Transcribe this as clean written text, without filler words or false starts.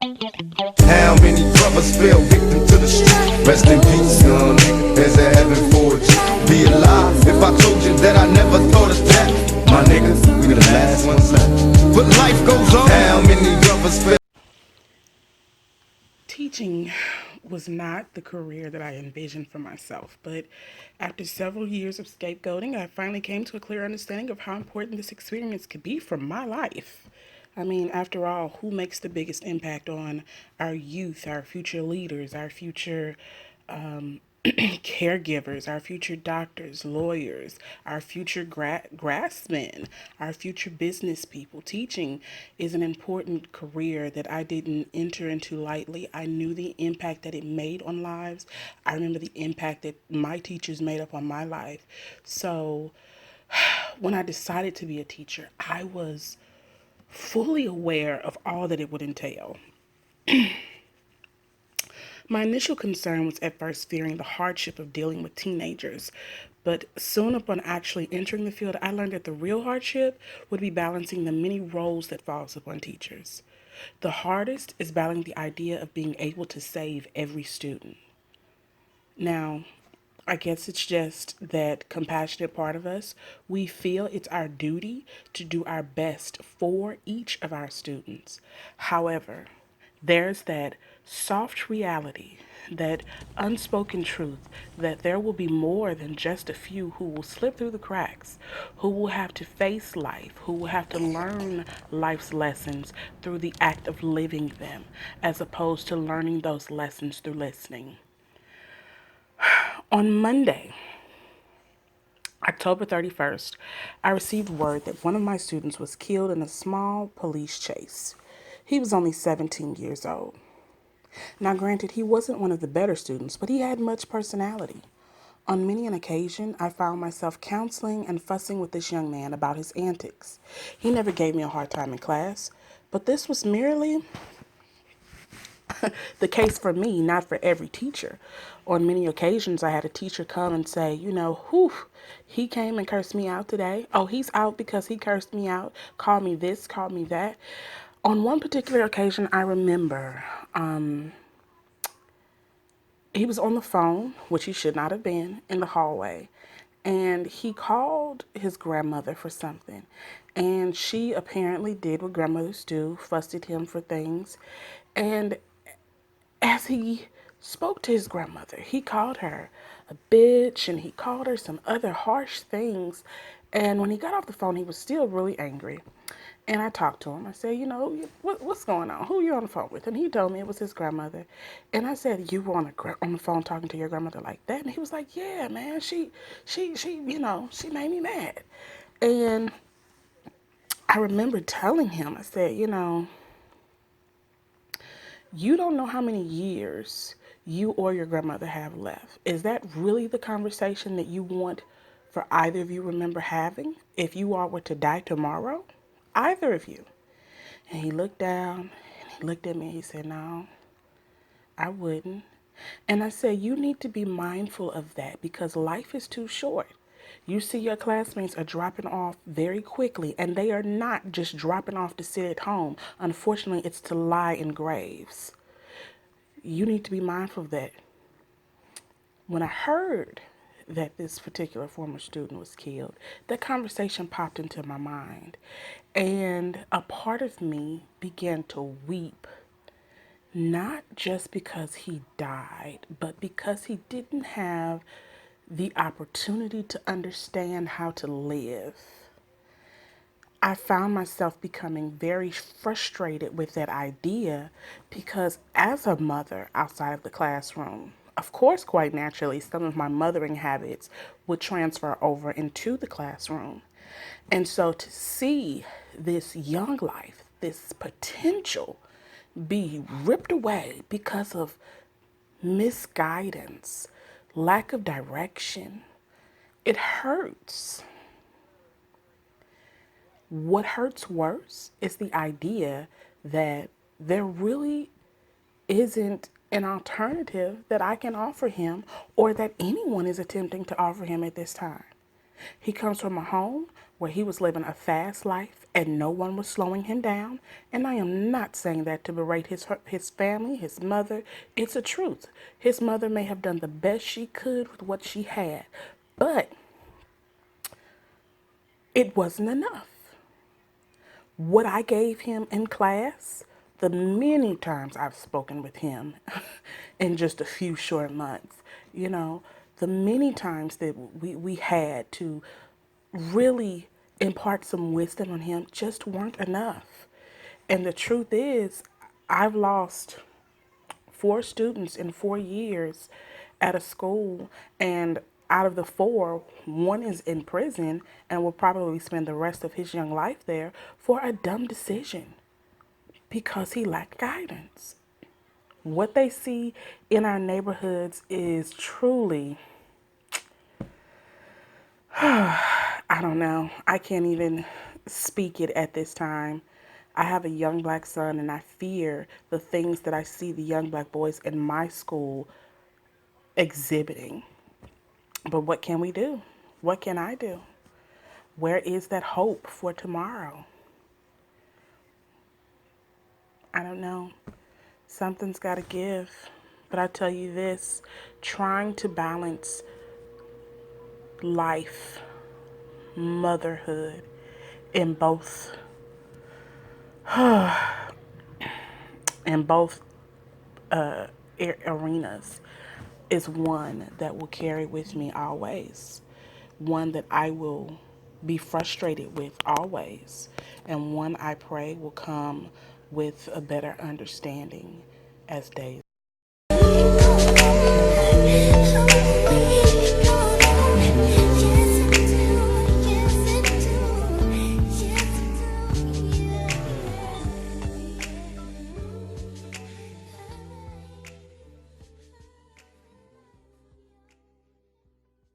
How many brothers fell victim to the street? Rest in peace, young nigga. There's a heaven for you. Be alive if I told you that I never thought of that. My niggas, we the last ones left. But life goes on. How many brothers fell? Teaching was not the career that I envisioned for myself, but after several years of scapegoating, I finally came to a clear understanding of how important this experience could be for my life. I mean, after all, who makes the biggest impact on our youth, our future leaders, our future caregivers, our future doctors, lawyers, our future craftsmen, our future business people? Teaching is an important career that I didn't enter into lightly. I knew the impact that it made on lives. I remember the impact that my teachers made up on my life. So when I decided to be a teacher, I was fully aware of all that it would entail. My initial concern was at first fearing the hardship of dealing with teenagers, but soon upon actually entering the field, I learned that the real hardship would be balancing the many roles that falls upon teachers. The hardest is balancing the idea of being able to save every student. Now, I guess it's just that compassionate part of us. We feel it's our duty to do our best for each of our students. However, there's that soft reality, that unspoken truth, that there will be more than just a few who will slip through the cracks, who will have to face life, who will have to learn life's lessons through the act of living them, as opposed to learning those lessons through listening. On Monday, October 31st, I received word that one of my students was killed in a small police chase. He was only 17 years old. Now, granted, he wasn't one of the better students, but he had much personality. On many an occasion, I found myself counseling and fussing with this young man about his antics. He never gave me a hard time in class, but this was merely the case for me, not for every teacher. On many occasions, I had a teacher come and say, whew, he came and cursed me out today. Oh, he's out because he cursed me out, called me this, called me that. On one particular occasion, I remember he was on the phone, which he should not have been, in the hallway. And he called his grandmother for something. And she apparently did what grandmothers do, fussed at him for things. And as he spoke to his grandmother, he called her a bitch and he called her some other harsh things. And when he got off the phone, he was still really angry. And I talked to him. I said, what's going on? Who are you on the phone with? And he told me it was his grandmother. And I said, you were on the phone talking to your grandmother like that? And he was like, yeah, man, she made me mad. And I remember telling him, I said, you don't know how many years you or your grandmother have left. Is that really the conversation that you want for either of you remember having if you all were to die tomorrow? Either of you. And he looked down and he looked at me and he said, no, I wouldn't. And I said, you need to be mindful of that because life is too short. You see your classmates are dropping off very quickly, and they are not just dropping off to sit at home. Unfortunately, it's to lie in graves. You need to be mindful of that. When I heard that this particular former student was killed, that conversation popped into my mind. And a part of me began to weep, not just because he died, but because he didn't have the opportunity to understand how to live. I found myself becoming very frustrated with that idea because, as a mother outside of the classroom, of course, quite naturally, some of my mothering habits would transfer over into the classroom. And so to see this young life, this potential, be ripped away because of misguidance, lack of direction, it hurts. What hurts worse is the idea that there really isn't an alternative that I can offer him or that anyone is attempting to offer him at this time. He comes from a home where he was living a fast life and no one was slowing him down. And I am not saying that to berate his family, his mother. It's a truth. His mother may have done the best she could with what she had, but it wasn't enough. What I gave him in class, the many times I've spoken with him in just a few short months, the many times that we had to really impart some wisdom on him just weren't enough. And the truth is, I've lost 4 students in 4 years at a school, and out of the four, one is in prison and will probably spend the rest of his young life there for a dumb decision because he lacked guidance. What they see in our neighborhoods is truly, I don't know. I can't even speak it at this time. I have a young black son, and I fear the things that I see the young black boys in my school exhibiting. But what can we do? What can I do? Where is that hope for tomorrow? I don't know. Something's got to give. But I tell you this, trying to balance life, motherhood in both in both arenas is one that will carry with me always. One that I will be frustrated with always. And one I pray will come with a better understanding as days